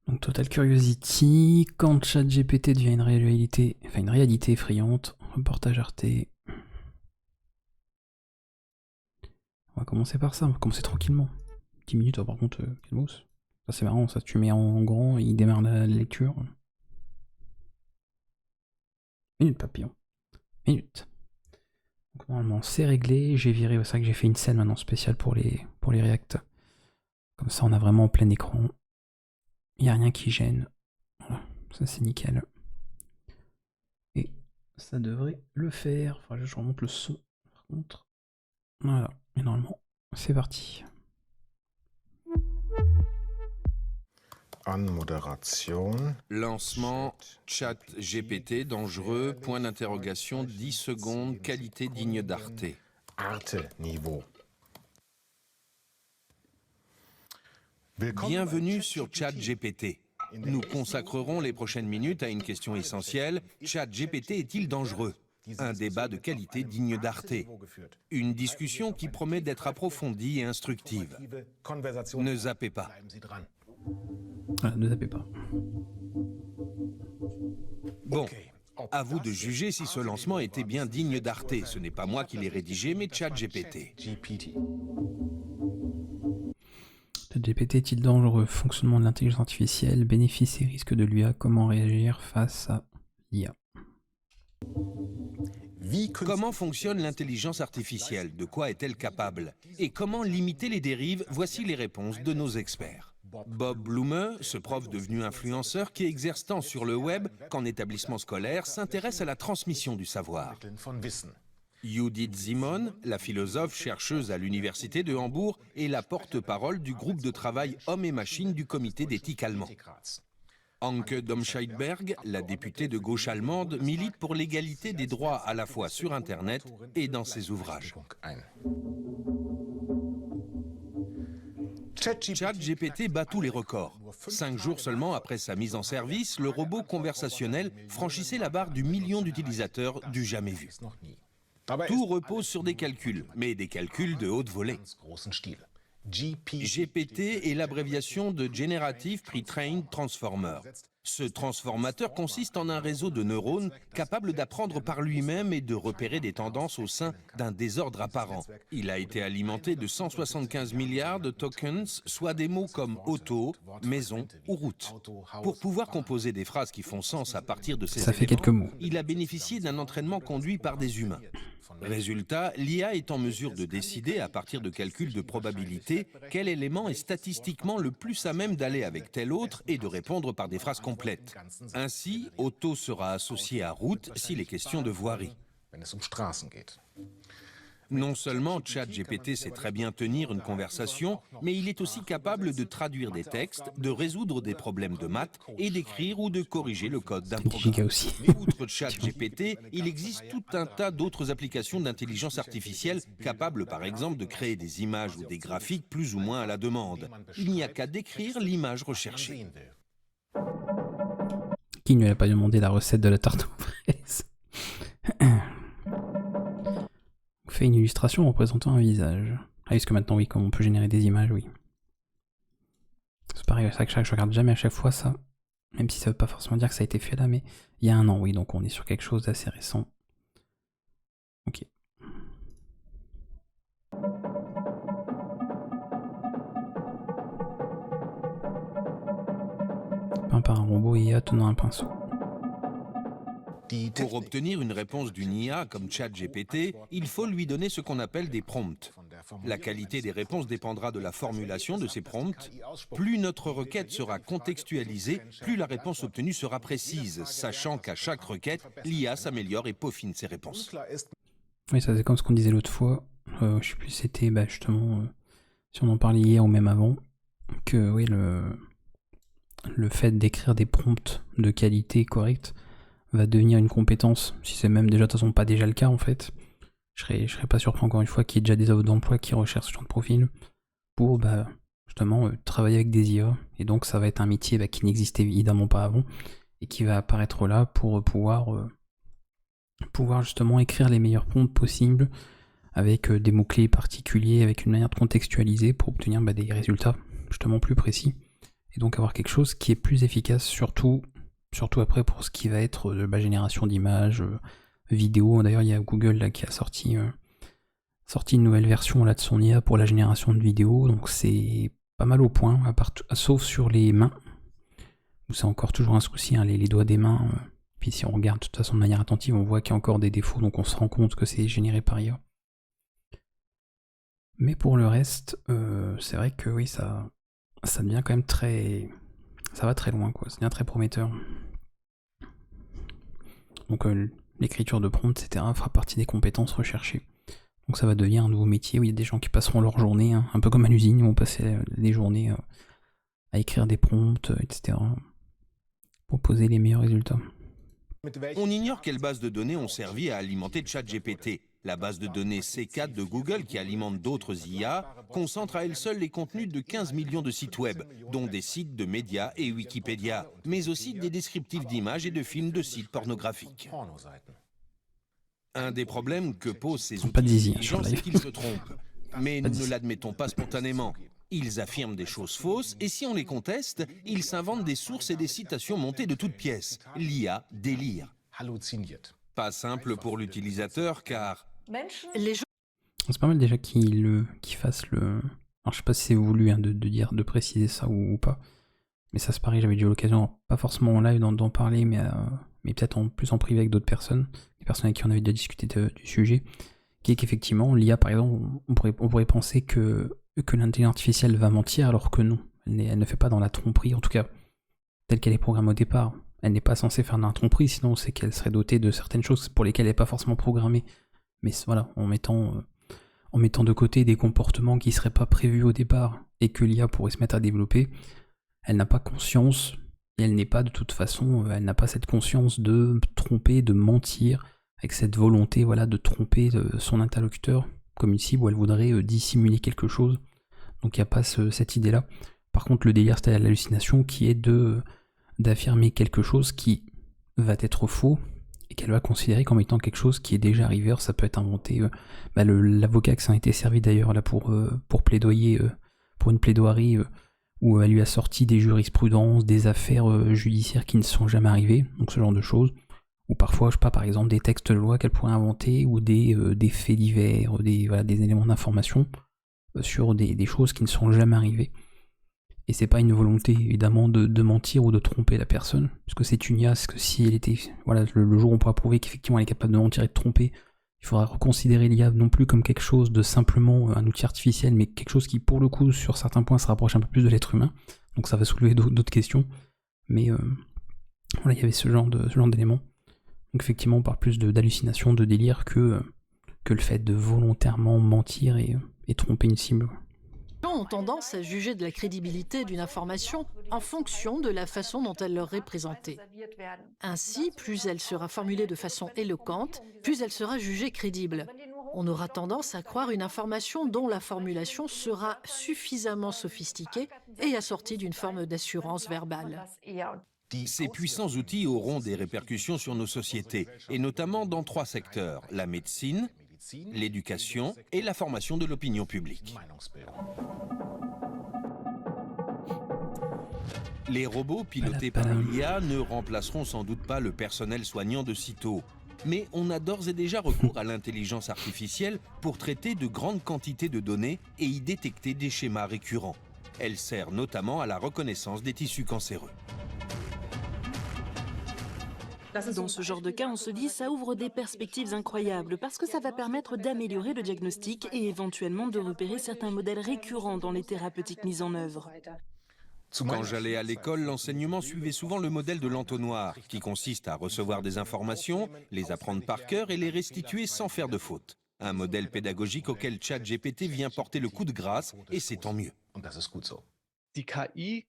Donc Total Curiosity, quand ChatGPT devient une réalité effrayante, reportage Arte. On va commencer par ça, on va commencer tranquillement. 10 minutes, par contre, quelle mousse. Ça c'est marrant, ça tu mets en grand, il démarre la lecture. Minute papillon. Minute. Donc normalement c'est réglé, j'ai viré, c'est ça que j'ai fait une scène maintenant spéciale pour les React. Comme ça on a vraiment plein écran. Il n'y a rien qui gêne. Voilà, ça c'est nickel. Et ça devrait le faire. Enfin, je remonte le son par contre. Voilà, et normalement, c'est parti. Anmoderation. Lancement, chat GPT dangereux, point d'interrogation, 10 secondes, qualité digne d'Arte. Arte-Niveau. Bienvenue sur chat GPT. Nous consacrerons les prochaines minutes à une question essentielle. Chat GPT est-il dangereux? Un débat de qualité digne d'Arte. Une discussion qui promet d'être approfondie et instructive. Ne zappez pas. Voilà, ne zappez pas. Bon, à vous de juger si ce lancement était bien digne d'Arte. Ce n'est pas moi qui l'ai rédigé, mais ChatGPT. ChatGPT est-il dangereux? Fonctionnement de l'intelligence artificielle, bénéfices et risques de l'IA, comment réagir face à l'IA? Comment fonctionne l'intelligence artificielle? De quoi est-elle capable? Et comment limiter les dérives? Voici les réponses de nos experts. Bob Blume, ce prof devenu influenceur qui exerce tant sur le web qu'en établissement scolaire, s'intéresse à la transmission du savoir. Judith Simon, la philosophe chercheuse à l'université de Hambourg et la porte-parole du groupe de travail Hommes et Machines du comité d'éthique allemand. Anke Domscheit-Berg, la députée de gauche allemande, milite pour l'égalité des droits à la fois sur Internet et dans ses ouvrages. ChatGPT bat tous les records. 5 jours seulement après sa mise en service, le robot conversationnel franchissait la barre du million d'utilisateurs du jamais vu. Tout repose sur des calculs, mais des calculs de haute volée. GPT est l'abréviation de Generative Pre-trained Transformer. Ce transformateur consiste en un réseau de neurones capable d'apprendre par lui-même et de repérer des tendances au sein d'un désordre apparent. Il a été alimenté de 175 milliards de tokens, soit des mots comme auto, maison ou route. Pour pouvoir composer des phrases qui font sens à partir de ces Ça fait éléments, quelques mots. il a bénéficié d'un entraînement conduit par des humains. Résultat, l'IA est en mesure de décider, à partir de calculs de probabilité, quel élément est statistiquement le plus à même d'aller avec tel autre et de répondre par des phrases complètes. Ainsi, auto sera associé à route s'il est question de voirie. Non seulement ChatGPT sait très bien tenir une conversation, mais il est aussi capable de traduire des textes, de résoudre des problèmes de maths et d'écrire ou de corriger le code d'un programme. Giga aussi. Outre ChatGPT, il existe tout un tas d'autres applications d'intelligence artificielle capables par exemple de créer des images ou des graphiques plus ou moins à la demande. Il n'y a qu'à décrire l'image recherchée. Qui ne lui a pas demandé la recette de la tarte aux fraises? On fait une illustration représentant un visage. Ah oui, parce que maintenant, oui, comme on peut générer des images, oui. C'est pareil, c'est vrai que je regarde jamais à chaque fois ça. Même si ça veut pas forcément dire que ça a été fait là, mais il y a un an, oui, donc on est sur quelque chose d'assez récent. Ok. Peint par un robot IA tenant un pinceau. Pour obtenir une réponse d'une IA comme ChatGPT, il faut lui donner ce qu'on appelle des prompts. La qualité des réponses dépendra de la formulation de ces prompts. Plus notre requête sera contextualisée, plus la réponse obtenue sera précise, sachant qu'à chaque requête, l'IA s'améliore et peaufine ses réponses. Oui, ça c'est comme ce qu'on disait l'autre fois. Je sais plus, c'était justement, si on en parlait hier ou même avant, que oui, le fait d'écrire des prompts de qualité correcte va devenir une compétence, si c'est même déjà de toute façon pas déjà le cas en fait. Je serais pas surpris encore une fois qu'il y ait déjà des offres d'emploi qui recherchent ce genre de profil pour justement travailler avec des IA, et donc ça va être un métier qui n'existait évidemment pas avant et qui va apparaître là pour pouvoir justement écrire les meilleurs prompts possibles avec des mots-clés particuliers, avec une manière de contextualiser pour obtenir des résultats justement plus précis. et donc avoir quelque chose qui est plus efficace, surtout après pour ce qui va être génération d'images, vidéo. D'ailleurs, il y a Google là, qui a sorti une nouvelle version là, de son IA pour la génération de vidéos, donc c'est pas mal au point, sauf sur les mains, où c'est encore toujours un souci, hein, les doigts des mains. Puis si on regarde de toute façon de manière attentive, on voit qu'il y a encore des défauts, donc on se rend compte que c'est généré par IA. Mais pour le reste, c'est vrai que oui, ça devient quand même très... Ça va très loin, quoi. Ça devient très prometteur. Donc l'écriture de prompt, etc. fera partie des compétences recherchées. Donc ça va devenir un nouveau métier où il y a des gens qui passeront leur journée, hein, un peu comme à l'usine, ils vont passer des journées à écrire des prompts, etc. pour poser les meilleurs résultats. On ignore quelles bases de données ont servi à alimenter ChatGPT. La base de données C4 de Google, qui alimente d'autres IA, concentre à elle seule les contenus de 15 millions de sites web, dont des sites de médias et Wikipédia, mais aussi des descriptifs d'images et de films de sites pornographiques. Un des problèmes que posent ces outils intelligents, c'est qu'ils se trompent. Mais nous ne l'admettons pas spontanément. Ils affirment des choses fausses, et si on les conteste, ils s'inventent des sources et des citations montées de toutes pièces. L'IA délire. Pas simple pour l'utilisateur, car Les gens C'est pas mal déjà qu'ils fassent le... Alors je sais pas si c'est voulu hein, de préciser ça ou pas, mais ça c'est pareil, j'avais déjà eu l'occasion, pas forcément en live d'en parler, mais peut-être plus en privé avec d'autres personnes, des personnes avec qui on avait déjà discuté du sujet, qui est qu'effectivement l'IA par exemple, on pourrait penser que l'intelligence artificielle va mentir alors que non, elle ne fait pas dans la tromperie, en tout cas telle qu'elle est programmée au départ. Elle n'est pas censée faire de la tromperie, sinon c'est qu'elle serait dotée de certaines choses pour lesquelles elle n'est pas forcément programmée. Mais voilà, en mettant de côté des comportements qui ne seraient pas prévus au départ et que l'IA pourrait se mettre à développer, elle n'a pas conscience, et elle n'est pas de toute façon, elle n'a pas cette conscience de tromper, de mentir, avec cette volonté voilà, de tromper son interlocuteur, comme ici où elle voudrait dissimuler quelque chose. Donc il n'y a pas cette idée-là. Par contre, le délire, c'est l'hallucination qui est d'affirmer quelque chose qui va être faux et qu'elle va considérer comme étant quelque chose qui est déjà arrivé. Alors, ça peut être inventé. L'avocat qui s'en était servi d'ailleurs là pour plaidoyer pour une plaidoirie où elle lui a sorti des jurisprudences, des affaires judiciaires qui ne sont jamais arrivées, donc ce genre de choses. Ou parfois, je sais pas, par exemple, des textes de loi qu'elle pourrait inventer ou des faits divers, des éléments d'information sur des choses qui ne sont jamais arrivées. Et c'est pas une volonté évidemment de mentir ou de tromper la personne, puisque c'est une IA, parce que si elle était, voilà, le jour où on pourra prouver qu'effectivement elle est capable de mentir et de tromper, il faudra reconsidérer l'IA non plus comme quelque chose de simplement un outil artificiel, mais quelque chose qui pour le coup sur certains points se rapproche un peu plus de l'être humain. Donc ça va soulever d'autres questions, mais voilà, il y avait ce genre d'éléments. Donc effectivement on parle plus d'hallucination, de délire que le fait de volontairement mentir et tromper une cible. ont tendance à juger de la crédibilité d'une information en fonction de la façon dont elle leur est présentée. Ainsi, plus elle sera formulée de façon éloquente, plus elle sera jugée crédible. On aura tendance à croire une information dont la formulation sera suffisamment sophistiquée et assortie d'une forme d'assurance verbale. Ces puissants outils auront des répercussions sur nos sociétés, et notamment dans 3 secteurs, la médecine, l'éducation et la formation de l'opinion publique. Les robots pilotés par l'IA ne remplaceront sans doute pas le personnel soignant de sitôt. Mais on a d'ores et déjà recours à l'intelligence artificielle pour traiter de grandes quantités de données et y détecter des schémas récurrents. Elle sert notamment à la reconnaissance des tissus cancéreux. Dans ce genre de cas, on se dit ça ouvre des perspectives incroyables parce que ça va permettre d'améliorer le diagnostic et éventuellement de repérer certains modèles récurrents dans les thérapeutiques mises en œuvre. Quand j'allais à l'école, l'enseignement suivait souvent le modèle de l'entonnoir, qui consiste à recevoir des informations, les apprendre par cœur et les restituer sans faire de faute. Un modèle pédagogique auquel ChatGPT vient porter le coup de grâce, et c'est tant mieux.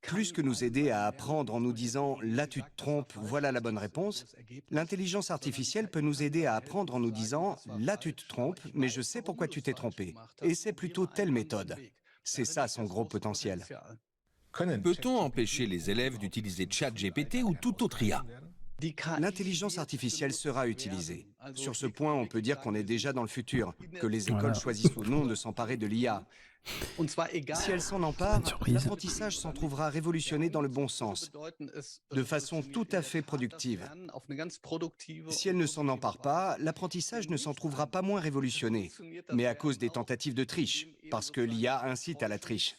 Plus que nous aider à apprendre en nous disant « là tu te trompes, voilà la bonne réponse », l'intelligence artificielle peut nous aider à apprendre en nous disant « là tu te trompes, mais je sais pourquoi tu t'es trompé, et c'est plutôt telle méthode ». C'est ça son gros potentiel. Peut-on empêcher les élèves d'utiliser ChatGPT ou toute autre IA ? L'intelligence artificielle sera utilisée. Sur ce point, on peut dire qu'on est déjà dans le futur, que les écoles choisissent ou non de s'emparer de l'IA. Si elles s'en emparent, l'apprentissage s'en trouvera révolutionné dans le bon sens, de façon tout à fait productive. Si elles ne s'en emparent pas, l'apprentissage ne s'en trouvera pas moins révolutionné, mais à cause des tentatives de triche, parce que l'IA incite à la triche.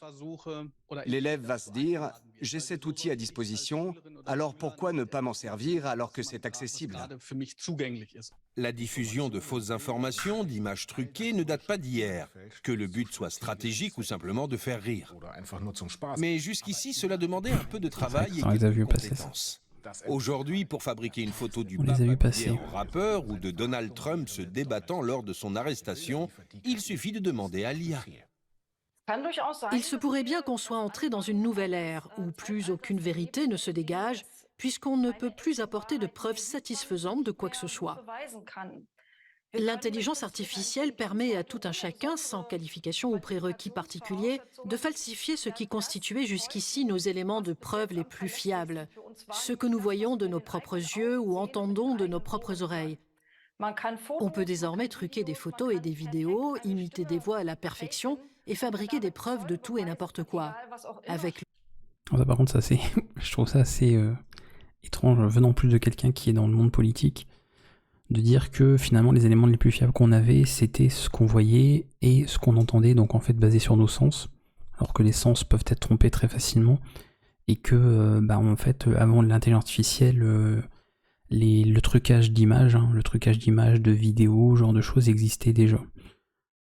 L'élève va se dire « j'ai cet outil à disposition, alors pourquoi ne pas m'en servir alors que c'est accessible ?» La diffusion de fausses informations, d'images truquées ne date pas d'hier. Que le but soit stratégique ou simplement de faire rire. Mais jusqu'ici, cela demandait un peu de travail et quelques compétences. Aujourd'hui, pour fabriquer une photo du pape habillé en rappeur ou de Donald Trump se débattant lors de son arrestation, il suffit de demander à l'IA. Il se pourrait bien qu'on soit entré dans une nouvelle ère où plus aucune vérité ne se dégage, puisqu'on ne peut plus apporter de preuves satisfaisantes de quoi que ce soit. L'intelligence artificielle permet à tout un chacun, sans qualification ou prérequis particuliers, de falsifier ce qui constituait jusqu'ici nos éléments de preuve les plus fiables, ce que nous voyons de nos propres yeux ou entendons de nos propres oreilles. On peut désormais truquer des photos et des vidéos, imiter des voix à la perfection et fabriquer des preuves de tout et n'importe quoi. Avec... Ça, par contre, ça, c'est... je trouve ça assez étrange, venant plus de quelqu'un qui est dans le monde politique, de dire que finalement les éléments les plus fiables qu'on avait, c'était ce qu'on voyait et ce qu'on entendait, donc en fait basé sur nos sens, alors que les sens peuvent être trompés très facilement, et que en fait avant l'intelligence artificielle, le trucage d'images, de vidéos, ce genre de choses existait déjà.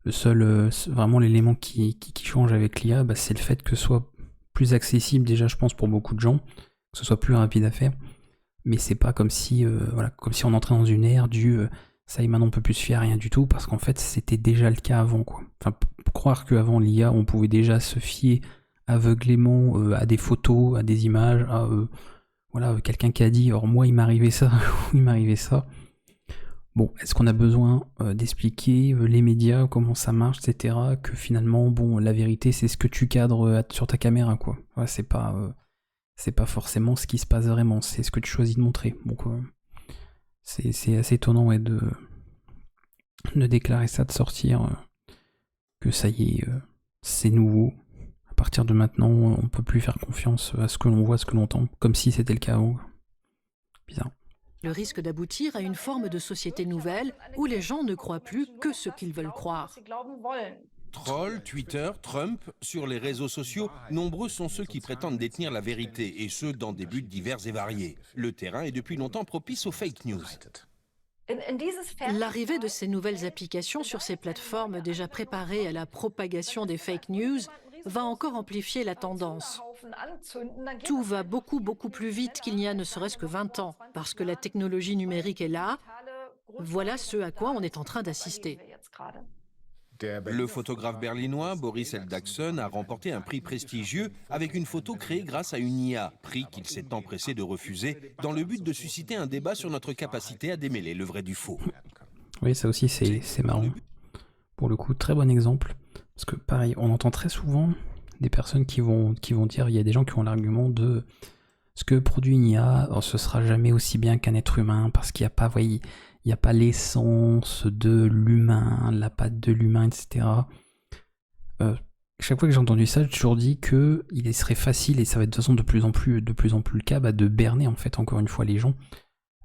Le seul, vraiment l'élément qui change avec l'IA, c'est le fait que ce soit plus accessible déjà, je pense, pour beaucoup de gens, que ce soit plus rapide à faire. Mais c'est pas comme si, comme si on entrait dans une ère ça y est, maintenant on peut plus se fier à rien du tout, parce qu'en fait c'était déjà le cas avant, quoi. Enfin, croire qu'avant l'IA on pouvait déjà se fier aveuglément à des photos, à des images, à quelqu'un qui a dit alors moi il m'arrivait ça, ou il m'arrivait ça. Bon, est-ce qu'on a besoin d'expliquer les médias, comment ça marche, etc. Que finalement, la vérité c'est ce que tu cadres sur ta caméra, quoi. Ouais, c'est pas forcément ce qui se passe vraiment, c'est ce que tu choisis de montrer. Donc c'est assez étonnant de déclarer ça, de sortir, que ça y est, c'est nouveau. À partir de maintenant, on peut plus faire confiance à ce que l'on voit, à ce que l'on entend, comme si c'était le cas avant. Bizarre. Le risque d'aboutir à une forme de société nouvelle où les gens ne croient plus que ce qu'ils veulent croire. Trolls, Twitter, Trump, sur les réseaux sociaux, nombreux sont ceux qui prétendent détenir la vérité, et ce, dans des buts divers et variés. Le terrain est depuis longtemps propice aux fake news. L'arrivée de ces nouvelles applications sur ces plateformes déjà préparées à la propagation des fake news va encore amplifier la tendance. Tout va beaucoup plus vite qu'il n'y a ne serait-ce que 20 ans, parce que la technologie numérique est là. Voilà ce à quoi on est en train d'assister. Le photographe berlinois Boris Eldagsen a remporté un prix prestigieux avec une photo créée grâce à une IA, prix qu'il s'est empressé de refuser, dans le but de susciter un débat sur notre capacité à démêler le vrai du faux. Oui, ça aussi c'est marrant. Pour le coup, très bon exemple. Parce que pareil, on entend très souvent des personnes qui vont dire, il y a des gens qui ont l'argument de ce que produit une IA, ce sera jamais aussi bien qu'un être humain, parce qu'il n'y a pas, il n'y a pas l'essence de l'humain, la patte de l'humain, etc. Chaque fois que j'ai entendu ça, j'ai toujours dit qu'il serait facile, et ça va être de toute façon de plus en plus le cas, de berner en fait encore une fois les gens.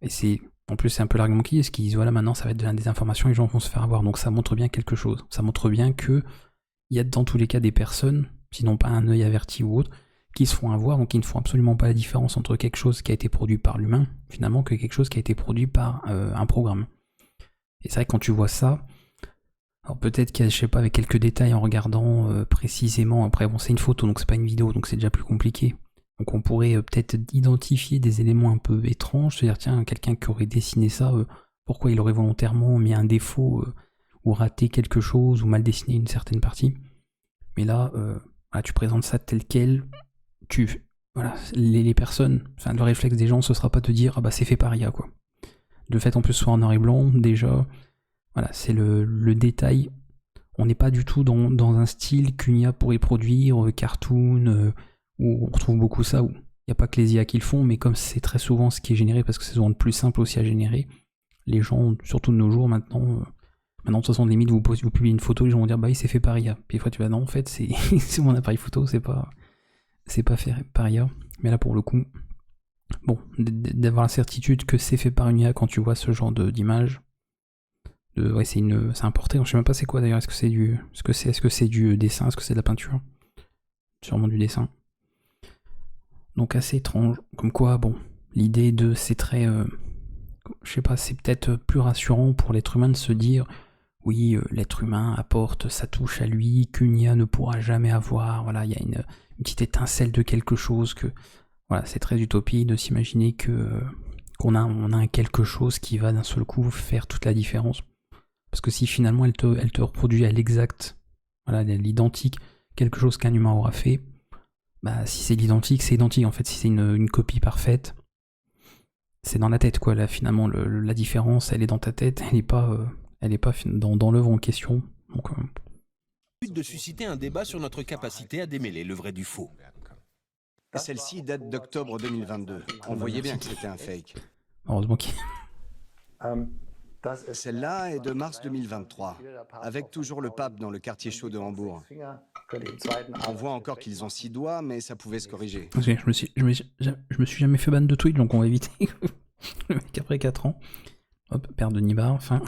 Et en plus c'est un peu l'argument qu'ils disent, voilà, maintenant ça va être de la désinformation, les gens vont se faire avoir. Donc ça montre bien quelque chose. Ça montre bien qu'il y a dans tous les cas des personnes, sinon pas un œil averti ou autre, qui se font avoir, donc qui ne font absolument pas la différence entre quelque chose qui a été produit par l'humain, finalement, que quelque chose qui a été produit par un programme. Et c'est vrai que quand tu vois ça, alors peut-être qu'il y a, je sais pas, avec quelques détails en regardant précisément, après bon c'est une photo, donc c'est pas une vidéo, donc c'est déjà plus compliqué. Donc on pourrait peut-être identifier des éléments un peu étranges, c'est-à-dire tiens, quelqu'un qui aurait dessiné ça, pourquoi il aurait volontairement mis un défaut, ou raté quelque chose, ou mal dessiné une certaine partie. Mais là, tu présentes ça tel quel, les personnes, enfin le réflexe des gens, ce sera pas de dire c'est fait par IA, quoi. De fait en plus soit en noir et blanc, déjà, voilà, c'est le détail. On n'est pas du tout dans un style qu'une IA pourrait produire, cartoon, où on retrouve beaucoup ça, où Il n'y a pas que les IA qui le font, mais comme c'est très souvent ce qui est généré, parce que c'est souvent le plus simple aussi à générer, les gens, surtout de nos jours maintenant, de toute façon, limite, vous publiez une photo, les gens vont dire, bah il s'est fait par IA. Puis des fois, tu vas, non, en fait, c'est c'est mon appareil photo, c'est pas fait par IA. Mais là, pour le coup, bon, d'avoir la certitude que c'est fait par une IA quand tu vois ce genre d'image, ouais, c'est importé. Je sais même pas c'est quoi d'ailleurs. Est-ce que c'est du dessin? Est-ce que c'est de la peinture? Sûrement du dessin. Donc assez étrange. Comme quoi, bon, l'idée c'est très, je sais pas, c'est peut-être plus rassurant pour l'être humain de se dire, oui, l'être humain apporte sa touche à lui, qu'une IA ne pourra jamais avoir. Voilà, il y a une petite étincelle de quelque chose que, voilà, c'est très utopie de s'imaginer qu'on a un quelque chose qui va d'un seul coup faire toute la différence. Parce que si finalement elle te reproduit à l'exact, voilà, l'identique, quelque chose qu'un humain aura fait, bah si c'est l'identique, c'est identique en fait. Si c'est une copie parfaite, c'est dans la tête quoi. Là finalement la différence, elle est dans ta tête, elle est pas dans l'œuvre en question. Donc But de susciter un débat sur notre capacité à démêler le vrai du faux. Celle-ci date d'octobre 2022. On voyait bien que c'était un fake. heureusement qu'il Celle-là est de mars 2023, avec toujours le pape dans le quartier chaud de Hambourg. On voit encore qu'ils ont 6 doigts, mais ça pouvait se corriger. je me suis jamais fait ban de Twitch, donc on va éviter. Le mec après 4 ans. Hop, perte de Nibar, enfin.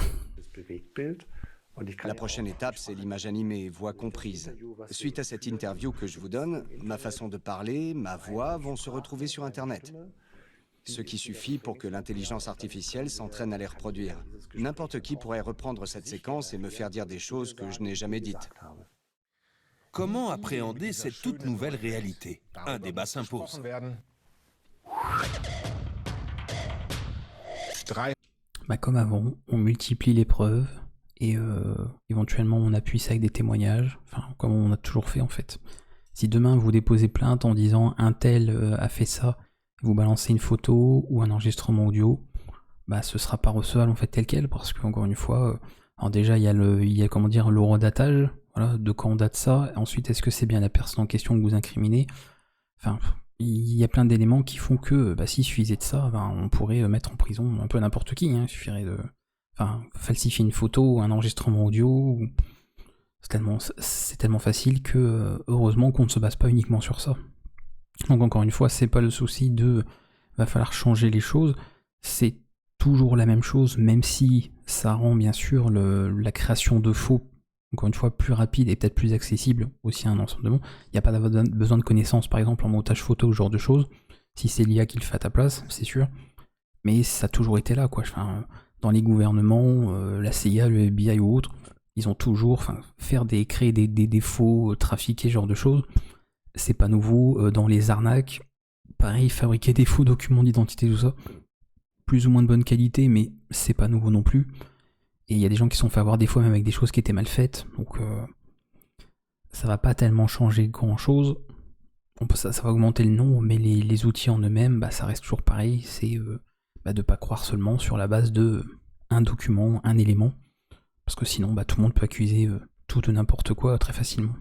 La prochaine étape, c'est l'image animée, voix comprise. Suite à cette interview que je vous donne, ma façon de parler, ma voix vont se retrouver sur Internet. Ce qui suffit pour que l'intelligence artificielle s'entraîne à les reproduire. N'importe qui pourrait reprendre cette séquence et me faire dire des choses que je n'ai jamais dites. Comment appréhender cette toute nouvelle réalité? Un débat s'impose. Bah comme avant, on multiplie les preuves et éventuellement on appuie ça avec des témoignages, enfin comme on a toujours fait en fait. Si demain vous déposez plainte en disant un tel a fait ça, vous balancez une photo ou un enregistrement audio, bah ce sera pas recevable en fait tel quel, parce que encore une fois, alors déjà il y a comment dire l'horodatage, voilà, de quand on date ça, ensuite est-ce que c'est bien la personne en question que vous incriminez, enfin il y a plein d'éléments qui font que bah, s'il suffisait de ça, bah, on pourrait mettre en prison un peu n'importe qui, hein. Il suffirait de falsifier une photo ou un enregistrement audio, c'est tellement facile que heureusement qu'on ne se base pas uniquement sur ça. Donc encore une fois, c'est pas le souci de va falloir changer les choses, c'est toujours la même chose, même si ça rend bien sûr la création de faux, encore une fois, plus rapide et peut-être plus accessible aussi à un ensemble de monde. Il n'y a pas besoin de connaissances, par exemple, en montage photo, ce genre de choses, si c'est l'IA qui le fait à ta place, c'est sûr, mais ça a toujours été là, quoi. Enfin, dans les gouvernements, la CIA, le FBI ou autres, ils ont toujours, créer des faux, trafiquer ce genre de choses, c'est pas nouveau. Dans les arnaques, pareil, fabriquer des faux documents d'identité, tout ça, plus ou moins de bonne qualité, mais c'est pas nouveau non plus. Et il y a des gens qui se sont fait avoir des fois même avec des choses qui étaient mal faites, donc ça va pas tellement changer grand chose. Ça va augmenter le nombre, mais les outils en eux-mêmes, bah, ça reste toujours pareil, c'est de pas croire seulement sur la base de un document, un élément, parce que sinon bah, tout le monde peut accuser tout de n'importe quoi très facilement.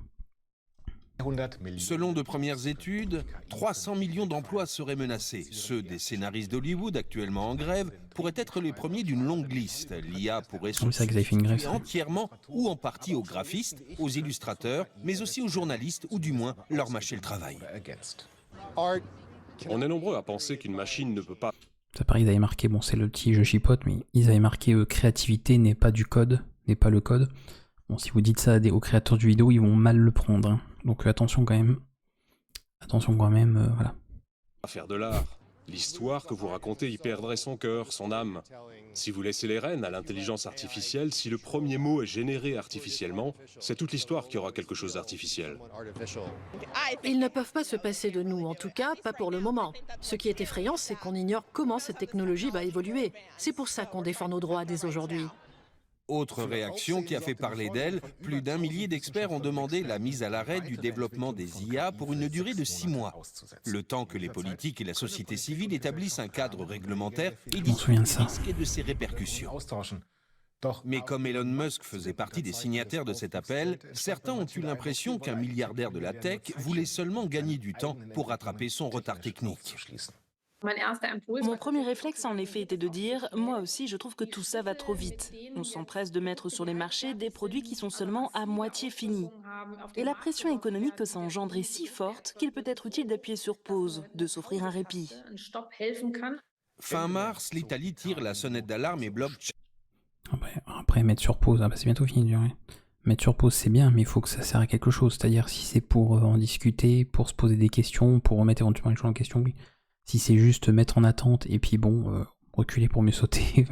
Selon de premières études, 300 millions d'emplois seraient menacés. Ceux des scénaristes d'Hollywood actuellement en grève pourraient être les premiers d'une longue liste. L'IA pourrait se substituer entièrement ou en partie aux graphistes, aux illustrateurs, mais aussi aux journalistes ou du moins leur mâcher le travail. On est nombreux à penser qu'une machine ne peut pas... Ça pareil, ils avaient marqué, bon c'est le petit jeu chipote, mais ils avaient marqué créativité n'est pas du code, n'est pas le code. Bon, si vous dites ça aux créateurs du vidéo, ils vont mal le prendre, hein. Donc attention quand même. Voilà. À faire de l'art. L'histoire que vous racontez y perdrait son cœur, son âme. Si vous laissez les rênes à l'intelligence artificielle, si le premier mot est généré artificiellement, c'est toute l'histoire qui aura quelque chose d'artificiel. Ils ne peuvent pas se passer de nous, en tout cas pas pour le moment. Ce qui est effrayant, c'est qu'on ignore comment cette technologie va évoluer. C'est pour ça qu'on défend nos droits dès aujourd'hui. Autre réaction qui a fait parler d'elle, plus d'1 millier d'experts ont demandé la mise à l'arrêt du développement des IA pour une durée de 6 mois. Le temps que les politiques et la société civile établissent un cadre réglementaire et discutent des risques et de ses répercussions. Mais comme Elon Musk faisait partie des signataires de cet appel, certains ont eu l'impression qu'un milliardaire de la tech voulait seulement gagner du temps pour rattraper son retard technique. Mon premier réflexe, en effet, était de dire « Moi aussi, je trouve que tout ça va trop vite. On s'empresse de mettre sur les marchés des produits qui sont seulement à moitié finis. Et la pression économique que ça engendre est si forte qu'il peut être utile d'appuyer sur pause, de s'offrir un répit. » Fin mars, l'Italie tire la sonnette d'alarme et bloque. Après, mettre sur pause, c'est bientôt fini de durer. Mettre sur pause, c'est bien, mais il faut que ça serve à quelque chose. C'est-à-dire, si c'est pour en discuter, pour se poser des questions, pour remettre éventuellement les choses en question, oui. Si c'est juste mettre en attente et puis bon, reculer pour mieux sauter,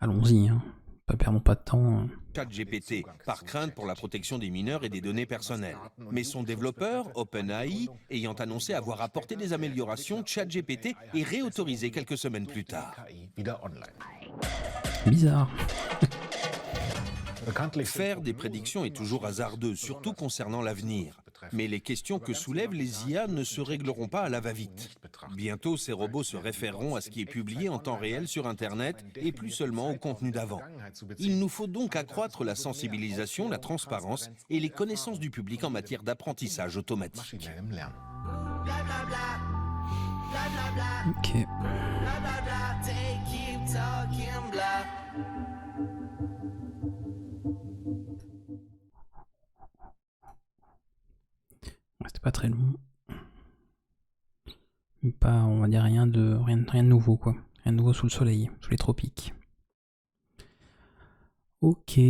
allons-y, hein. Perdons pas de temps. ChatGPT, par crainte pour la protection des mineurs et des données personnelles. Mais son développeur, OpenAI, ayant annoncé avoir apporté des améliorations, ChatGPT est réautorisé quelques semaines plus tard. Bizarre. Faire des prédictions est toujours hasardeux, surtout concernant l'avenir. Mais les questions que soulèvent les IA ne se régleront pas à la va-vite. Bientôt, ces robots se référeront à ce qui est publié en temps réel sur Internet et plus seulement au contenu d'avant. Il nous faut donc accroître la sensibilisation, la transparence et les connaissances du public en matière d'apprentissage automatique. Ok. C'était pas très long. Pas, on va dire rien de nouveau quoi. Rien de nouveau sous le soleil, sous les tropiques. Ok.